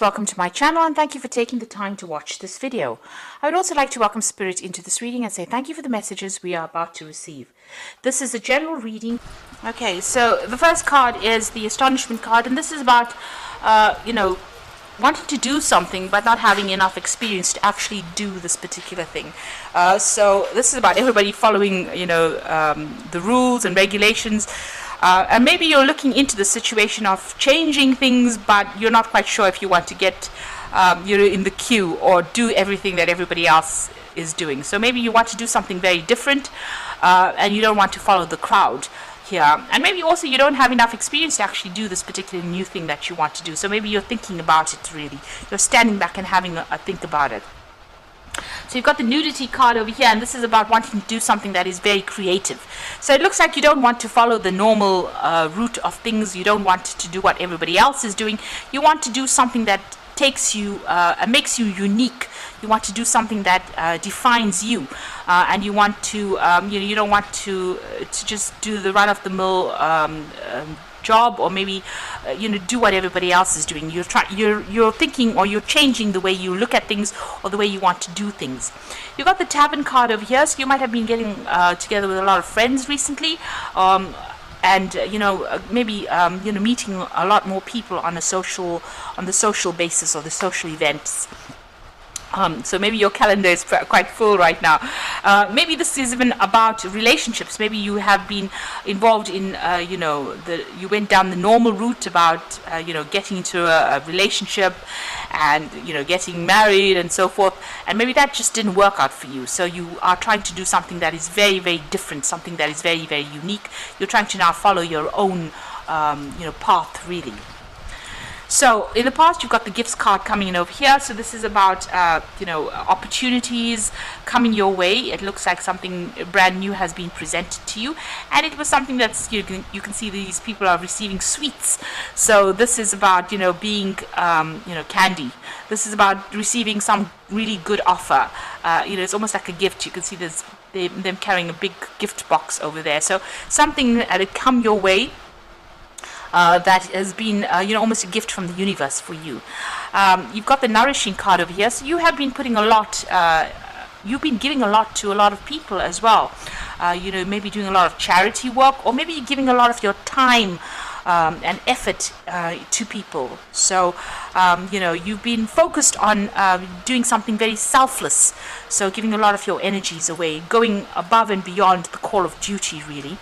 Welcome to my channel and thank you for taking the time to watch this video. I would also like to welcome Spirit into this reading and say thank you for the messages we are about to receive. This is a general reading. Okay, so the first card is the Astonishment card, and this is about, wanting to do something but not having enough experience to actually do this particular thing. So this is about everybody following, the rules and regulations. And maybe you're looking into the situation of changing things, but you're not quite sure if you want to get, in the queue or do everything that everybody else is doing. So maybe you want to do something very different, and you don't want to follow the crowd here. And maybe also you don't have enough experience to actually do this particular new thing that you want to do. So maybe you're thinking about it really. You're standing back and having a think about it. So you've got the nudity card over here, and this is about wanting to do something that is very creative. So it looks like you don't want to follow the normal route of things. You don't want to do what everybody else is doing. You want to do something that takes you and makes you unique. You want to do something that defines you, and you want to you don't want to just do the run-of-the-mill job, or maybe do what everybody else is doing. You're thinking, or you're changing the way you look at things or the way you want to do things. You've got the Tavern card over here, so you might have been getting together with a lot of friends recently, and maybe meeting a lot more people on the social basis or the social events. So maybe your calendar is quite full right now. Maybe this is even about relationships. Maybe you have been involved in, you went down the normal route about, getting into a relationship and, getting married and so forth. And maybe that just didn't work out for you. So you are trying to do something that is very, very different, something that is very, very unique. You're trying to now follow your own, path, really. So in the past, you've got the gifts card coming in over here. So this is about, opportunities coming your way. It looks like something brand new has been presented to you. And it was something that's, you can see these people are receiving sweets. So this is about, being, candy. This is about receiving some really good offer. It's almost like a gift. You can see there's them carrying a big gift box over there. So something that had come your way. That has been, almost a gift from the universe for you. You've got the Nourishing card over here. So you have been putting a lot, you've been giving a lot to a lot of people as well. Maybe doing a lot of charity work, or maybe giving a lot of your time and effort to people. So, you've been focused on doing something very selfless. So giving a lot of your energies away, going above and beyond the call of duty, really.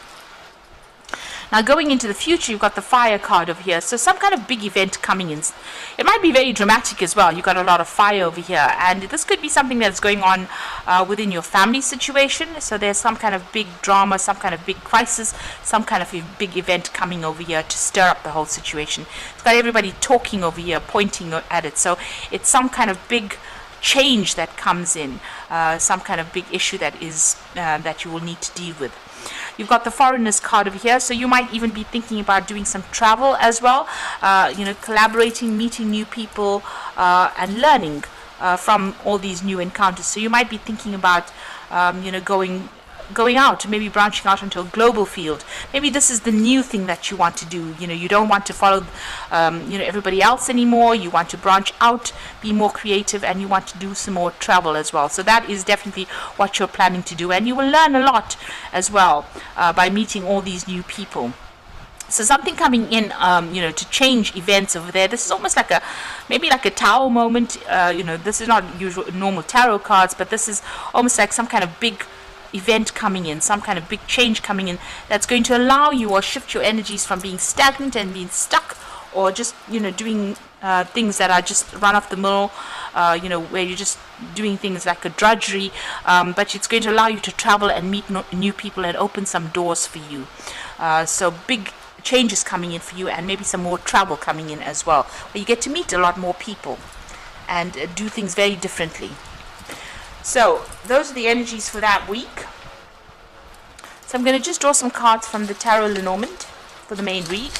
Now going into the future, you've got the Fire card over here. So some kind of big event coming in. It might be very dramatic as well. You've got a lot of fire over here. And this could be something that's going on within your family situation. So there's some kind of big drama, some kind of big crisis, some kind of a big event coming over here to stir up the whole situation. It's got everybody talking over here, pointing at it. So it's some kind of big change that comes in, some kind of big issue that is that you will need to deal with. You've got the Foreigners card over here, so you might even be thinking about doing some travel as well, collaborating, meeting new people, and learning from all these new encounters. So you might be thinking about, going out, maybe branching out into a global field. Maybe this is the new thing that you want to do. You don't want to follow, everybody else anymore. You want to branch out, be more creative, and you want to do some more travel as well. So that is definitely what you're planning to do, and you will learn a lot as well by meeting all these new people. So something coming in, to change events over there. This is almost like maybe like a Tower moment. This is not usual normal tarot cards, but this is almost like some kind of big event coming in, some kind of big change coming in that's going to allow you or shift your energies from being stagnant and being stuck, or just doing things that are just run off the mill, where you're just doing things like a drudgery, but it's going to allow you to travel and meet new people and open some doors for you. So big changes coming in for you, and maybe some more travel coming in as well, where you get to meet a lot more people and do things very differently. So those are the energies for that week. So I'm going to just draw some cards from the Tarot Lenormand for the main read.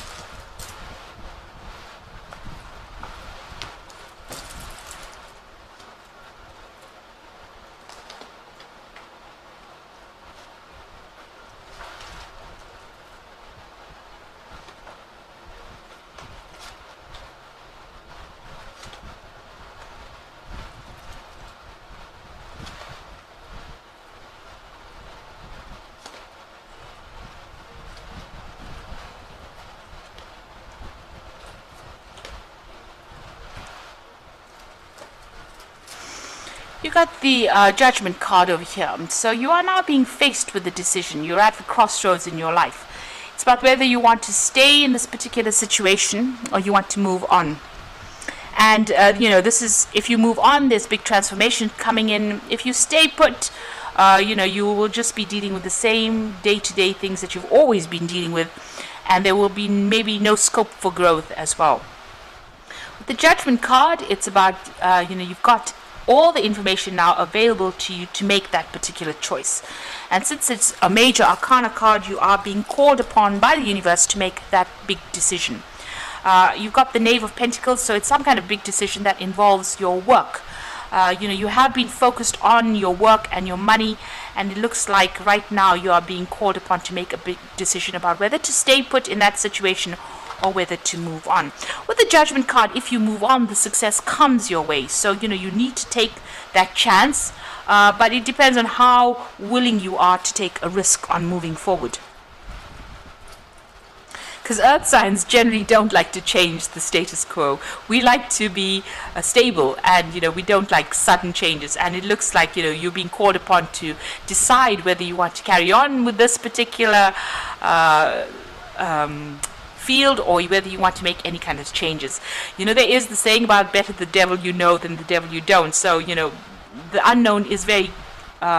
You got the judgment card over here. So you are now being faced with a decision. You're at the crossroads in your life. It's about whether you want to stay in this particular situation or you want to move on. And, this is, if you move on, there's big transformation coming in. If you stay put, you will just be dealing with the same day-to-day things that you've always been dealing with. And there will be maybe no scope for growth as well. With the judgment card, it's about, you've got all the information now available to you to make that particular choice. And since it's a major arcana card, you are being called upon by the universe to make that big decision. You've got the Knave of Pentacles, so it's some kind of big decision that involves your work. You have been focused on your work and your money, and it looks like right now you are being called upon to make a big decision about whether to stay put in that situation or whether to move on. With the Judgment card, if you move on, the success comes your way. So, you need to take that chance, but it depends on how willing you are to take a risk on moving forward. Because earth signs generally don't like to change the status quo. We like to be stable, and we don't like sudden changes. And it looks like you're being called upon to decide whether you want to carry on with this particular field, or whether you want to make any kind of changes. There is the saying about better the devil you know than the devil you don't. So the unknown is very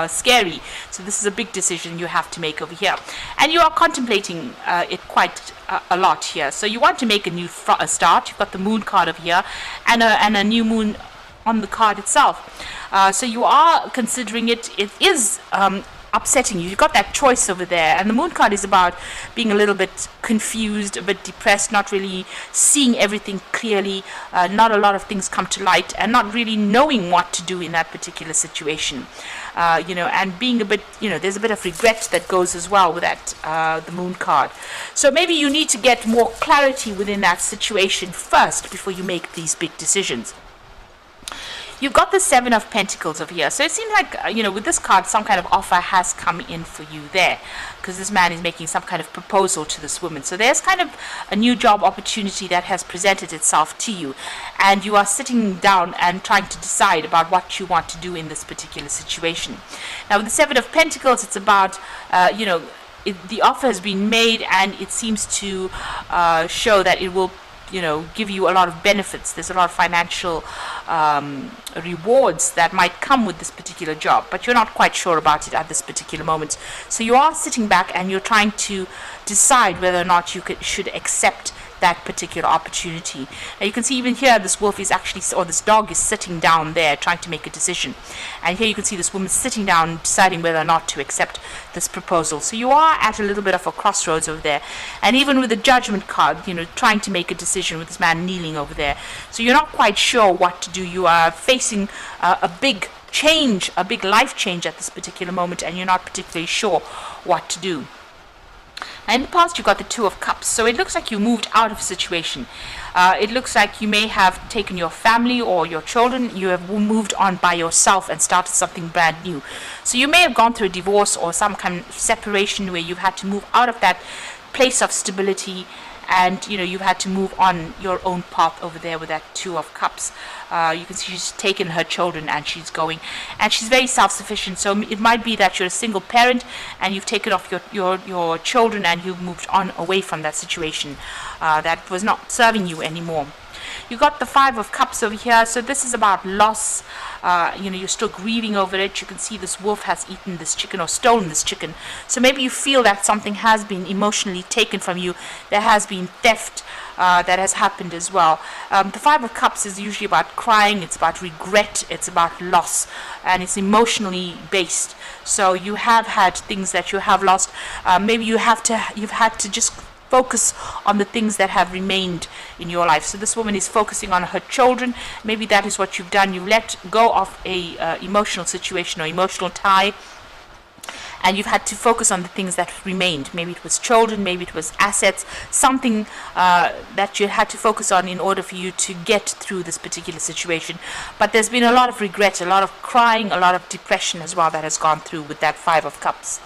scary. So this is a big decision you have to make over here, and you are contemplating it quite a lot here. So you want to make a new start. You've got the Moon card over here, and a new moon on the card itself. So you are considering it. It is upsetting you. You've got that choice over there, and the Moon card is about being a little bit confused, a bit depressed, not really seeing everything clearly, not a lot of things come to light, and not really knowing what to do in that particular situation. And being a bit, there's a bit of regret that goes as well with that, the Moon card. So maybe you need to get more clarity within that situation first before you make these big decisions. You've got the Seven of Pentacles over here. So it seems like, with this card, some kind of offer has come in for you there, because this man is making some kind of proposal to this woman. So there's kind of a new job opportunity that has presented itself to you, and you are sitting down and trying to decide about what you want to do in this particular situation. Now, with the Seven of Pentacles, it's about, the offer has been made, and it seems to show that it will give you a lot of benefits. There's a lot of financial rewards that might come with this particular job, but you're not quite sure about it at this particular moment. So you are sitting back and you're trying to decide whether or not you should accept that particular opportunity. Now you can see even here this wolf is actually, or this dog is sitting down there trying to make a decision, and here you can see this woman sitting down deciding whether or not to accept this proposal. So you are at a little bit of a crossroads over there, and even with the Judgment card, trying to make a decision with this man kneeling over there. So you're not quite sure what to do. You are facing a big change, a big life change at this particular moment, and you're not particularly sure what to do. In the past, you got the Two of Cups, so it looks like you moved out of a situation. It looks like you may have taken your family or your children, you have moved on by yourself and started something brand new. So you may have gone through a divorce or some kind of separation where you've had to move out of that place of stability, and you've had to move on your own path over there with that Two of Cups. You can see she's taken her children and she's going, and she's very self-sufficient. So it might be that you're a single parent and you've taken off your children and you've moved on away from that situation that was not serving you anymore. You got the Five of Cups over here, so this is about loss. You're still grieving over it. You can see this wolf has eaten this chicken or stolen this chicken. So maybe you feel that something has been emotionally taken from you. There has been theft that has happened as well. The Five of Cups is usually about crying. It's about regret. It's about loss, and it's emotionally based. So you have had things that you have lost. Maybe you've had to just focus on the things that have remained in your life. So this woman is focusing on her children. Maybe that is what you've done. You let go of a emotional situation or emotional tie, and you've had to focus on the things that remained. Maybe it was children, maybe it was assets, something that you had to focus on in order for you to get through this particular situation. But there's been a lot of regret, a lot of crying, a lot of depression as well that has gone through with that Five of Cups.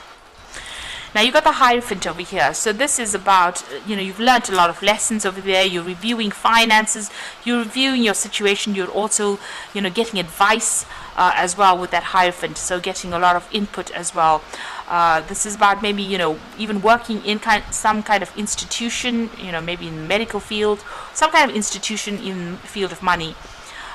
Now you got the Hierophant over here. So this is about, you've learned a lot of lessons over there. You're reviewing finances. You're reviewing your situation. You're also, getting advice as well with that Hierophant. So getting a lot of input as well. This is about maybe, even working in some kind of institution, maybe in the medical field, some kind of institution in the field of money,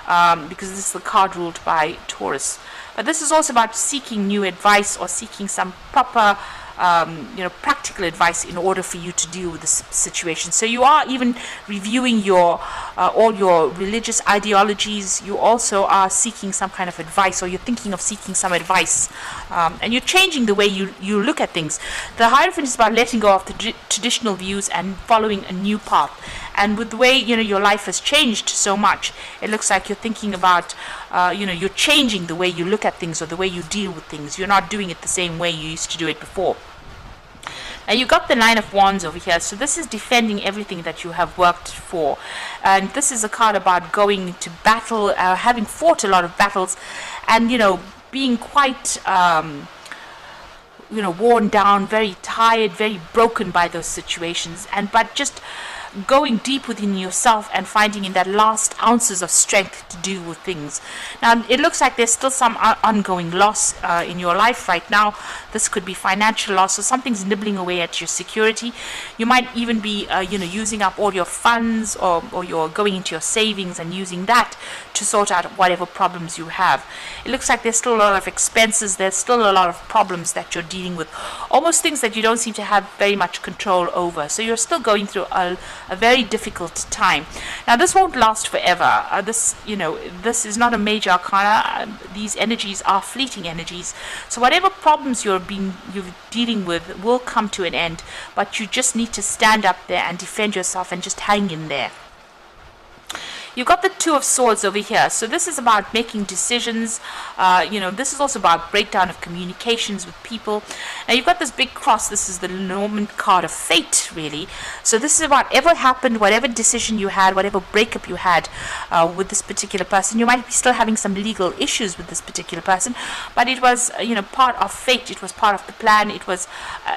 because this is the card ruled by Taurus. But this is also about seeking new advice or seeking some proper practical advice in order for you to deal with this situation. So you are even reviewing your all your religious ideologies. You also are seeking some kind of advice, or you're thinking of seeking some advice, and you're changing the way you look at things. The Hierophant is about letting go of the traditional views and following a new path. And with the way your life has changed so much, it looks like you're thinking about you're changing the way you look at things or the way you deal with things. You're not doing it the same way you used to do it before. Now you got the Nine of Wands over here, so this is defending everything that you have worked for, and this is a card about going to battle, having fought a lot of battles, and being quite worn down, very tired, very broken by those situations, but just going deep within yourself and finding in that last ounces of strength to deal with things. Now it looks like there's still some ongoing loss in your life right now. This could be financial loss, or something's nibbling away at your security. You might even be using up all your funds, or you're going into your savings and using that to sort out whatever problems you have. It looks like there's still a lot of expenses. There's still a lot of problems that you're dealing with, almost things that you don't seem to have very much control over. So you're still going through a very difficult time. Now this won't last forever. This is not a major arcana. These energies are fleeting energies. So whatever problems you're dealing with will come to an end, but you just need to stand up there and defend yourself and just hang in there. You've got the Two of Swords over here. So this is about making decisions. This is also about breakdown of communications with people. Now you've got this big cross. This is the Norman card of fate, really. So this is about whatever happened, whatever decision you had, whatever breakup you had with this particular person. You might be still having some legal issues with this particular person, but it was, part of fate. It was part of the plan. It was,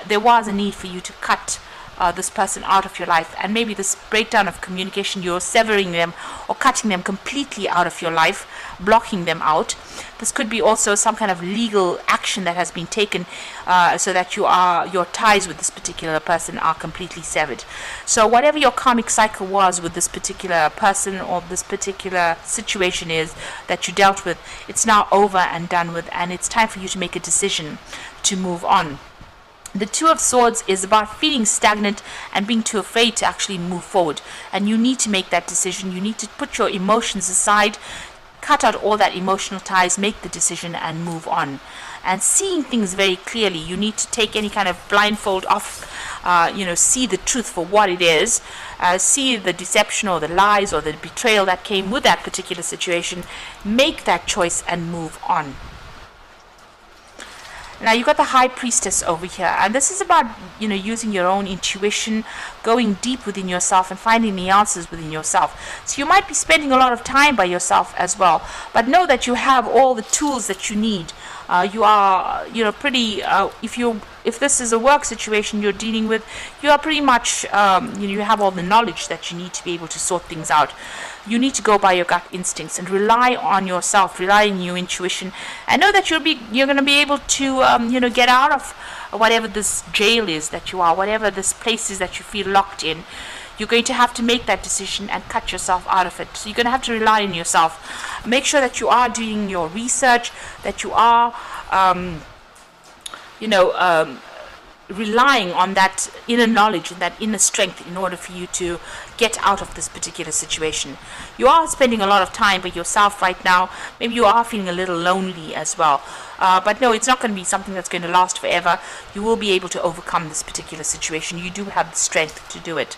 there was a need for you to cut this person out of your life, and maybe this breakdown of communication, you're severing them or cutting them completely out of your life, blocking them out. This could be also some kind of legal action that has been taken so that your ties with this particular person are completely severed. So whatever your karmic cycle was with this particular person or this particular situation is that you dealt with, it's now over and done with, and it's time for you to make a decision to move on. The Two of Swords is about feeling stagnant and being too afraid to actually move forward. And you need to make that decision. You need to put your emotions aside, cut out all that emotional ties, make the decision and move on. And seeing things very clearly, you need to take any kind of blindfold off, see the truth for what it is, see the deception or the lies or the betrayal that came with that particular situation, make that choice and move on. Now you've got the High Priestess over here, and this is about using your own intuition, going deep within yourself and finding the answers within yourself. So you might be spending a lot of time by yourself as well, but know that you have all the tools that you need. You are pretty if this is a work situation you're dealing with, you are pretty much you have all the knowledge that you need to be able to sort things out. You need to go by your gut instincts and rely on yourself, rely on your intuition, and know that you're going to be able to get out of whatever this jail is that you are, whatever this place is that you feel locked in. You're going to have to make that decision and cut yourself out of it. So you're going to have to rely on yourself. Make sure that you are doing your research, that you are relying on that inner knowledge and that inner strength in order for you to get out of this particular situation. You are spending a lot of time by yourself right now. Maybe you are feeling a little lonely as well. But no, it's not going to be something that's going to last forever. You will be able to overcome this particular situation. You do have the strength to do it.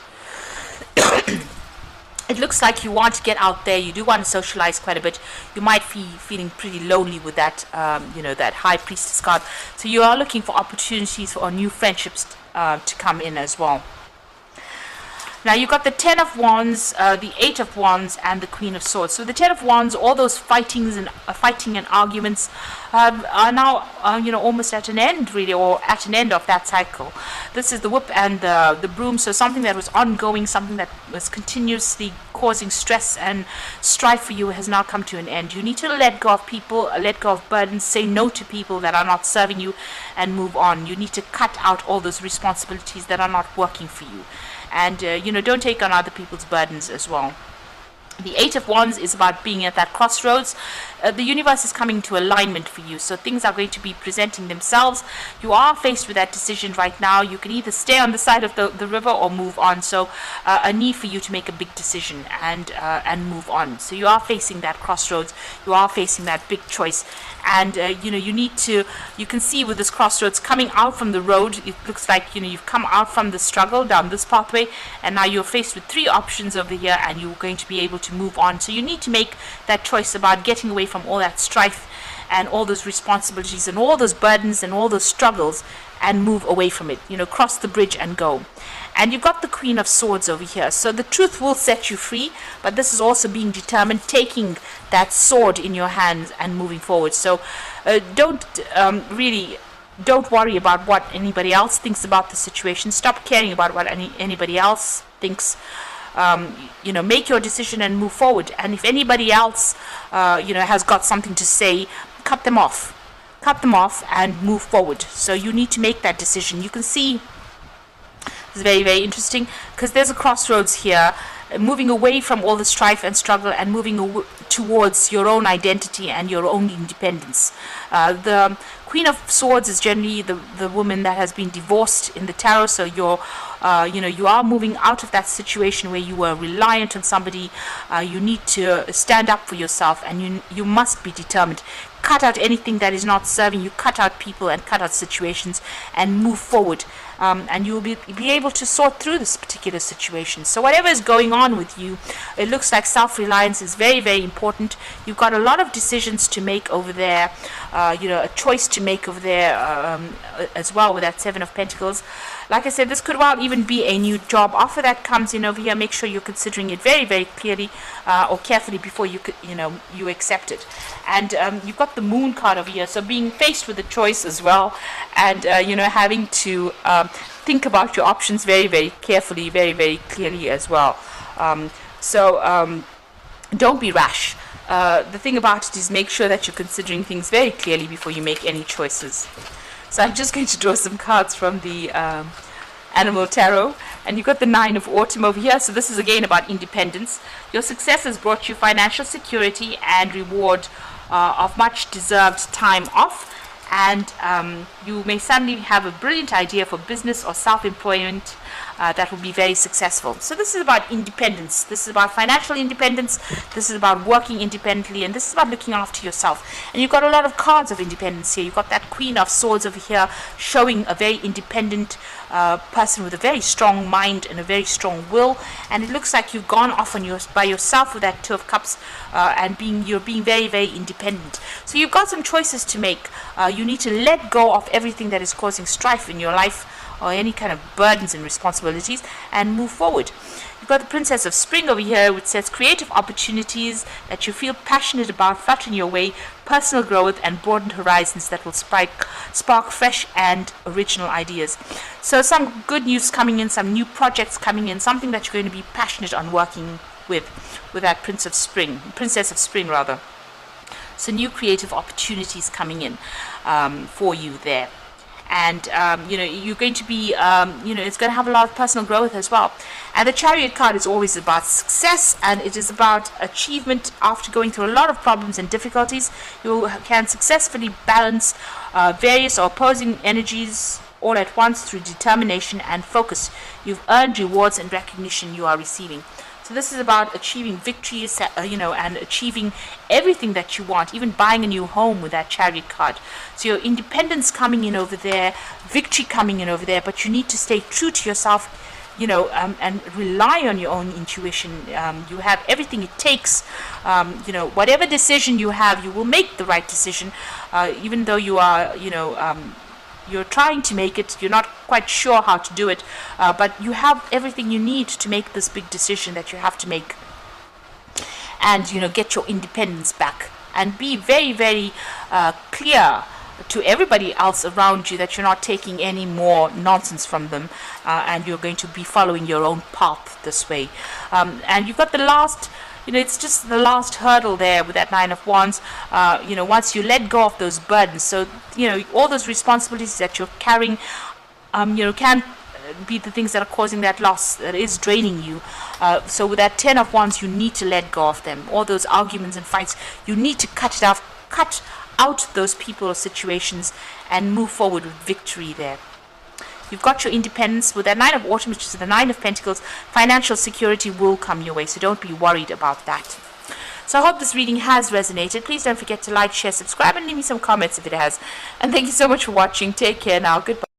It looks like you want to get out there. You do want to socialize quite a bit. You might be feeling pretty lonely with that, that High Priestess card. So you are looking for opportunities for new friendships to come in as well. Now you've got the Ten of Wands, the Eight of Wands, and the Queen of Swords. So the Ten of Wands, all those fighting and arguments are now, almost at an end, really, or at an end of that cycle. This is the Whip and the Broom. So something that was ongoing, something that was continuously causing stress and strife for you has now come to an end. You need to let go of people, let go of burdens, say no to people that are not serving you, and move on. You need to cut out all those responsibilities that are not working for you. And, don't take on other people's burdens as well. The Eight of Wands is about being at that crossroads. The universe is coming to alignment for you, so things are going to be presenting themselves. You are faced with that decision right now. You can either stay on the side of the river or move on. So a need for you to make a big decision and move on. So you are facing that crossroads. You are facing that big choice. And you can see with this crossroads coming out from the road, it looks like you've come out from the struggle down this pathway, and now you're faced with three options over here, and you're going to be able to move on. So you need to make that choice about getting away from all that strife and all those responsibilities and all those burdens and all those struggles, and move away from it. Cross the bridge and go. And you've got the Queen of Swords over here. So the truth will set you free, but this is also being determined, taking that sword in your hands and moving forward. So don't worry about what anybody else thinks about the situation. Stop caring about what anybody else thinks. Make your decision and move forward. And if anybody else, has got something to say, cut them off and move forward. So you need to make that decision. You can see it's very, very interesting because there's a crossroads here, moving away from all the strife and struggle and moving towards your own identity and your own independence. The Queen of Swords is generally the woman that has been divorced in the tarot, so you are moving out of that situation where you were reliant on somebody. You need to stand up for yourself, and you must be determined. Cut out anything that is not serving you, cut out people and cut out situations, and move forward. And you will be able to sort through this particular situation. So whatever is going on with you, it looks like self-reliance is very, very important. You've got a lot of decisions to make over there, a choice to make over there as well with that Seven of Pentacles. Like I said, this could well even be a new job offer that comes in over here. Make sure you're considering it very, very clearly or carefully before you accept it. And you've got the Moon card over here, so being faced with a choice as well, and having to think about your options very, very carefully, very, very clearly as well. Don't be rash. The thing about it is make sure that you're considering things very clearly before you make any choices. So I'm just going to draw some cards from the Animal Tarot. And you've got the Nine of Autumn over here. So this is again about independence. Your success has brought you financial security and reward of much deserved time off. And you may suddenly have a brilliant idea for business or self-employment that will be very successful. So this is about independence. This is about financial independence. This is about working independently, and this is about looking after yourself. And you've got a lot of cards of independence here. You've got that Queen of Swords over here, showing a very independent person with a very strong mind and a very strong will. And it looks like you've gone off by yourself with that Two of Cups, and you're being very, very independent. So you've got some choices to make. You need to let go of everything that is causing strife in your life, or any kind of burdens and responsibilities, and move forward. You've got the Princess of Spring over here, which says creative opportunities that you feel passionate about fluttering your way, personal growth and broadened horizons that will spark fresh and original ideas. So some good news coming in, some new projects coming in, something that you're going to be passionate on working with that Princess of Spring rather. So new creative opportunities coming in for you there. And you're going to be it's going to have a lot of personal growth as well. And the Chariot card is always about success, and it is about achievement. After going through a lot of problems and difficulties, you can successfully balance various or opposing energies all at once through determination and focus. You've earned rewards and recognition you are receiving. So this is about achieving victories, and achieving everything that you want, even buying a new home with that Chariot card. So your independence coming in over there, victory coming in over there, but you need to stay true to yourself, and rely on your own intuition. You have everything it takes. Whatever decision you have, you will make the right decision, even though you are, you're trying to make it, you're not quite sure how to do it, but you have everything you need to make this big decision that you have to make, and get your independence back, and be very, very clear to everybody else around you that you're not taking any more nonsense from them, and you're going to be following your own path this way. And you've got the last, it's just the last hurdle there with that Nine of Wands. Once you let go of those burdens, so all those responsibilities that you're carrying, can be the things that are causing that loss, that is draining you. So with that Ten of Wands, you need to let go of them. All those arguments and fights, you need to cut out those people or situations and move forward with victory there. You've got your independence with that Nine of Autumn, which is the Nine of Pentacles. Financial security will come your way, so don't be worried about that. So I hope this reading has resonated. Please don't forget to like, share, subscribe, and leave me some comments if it has. And thank you so much for watching. Take care now. Goodbye.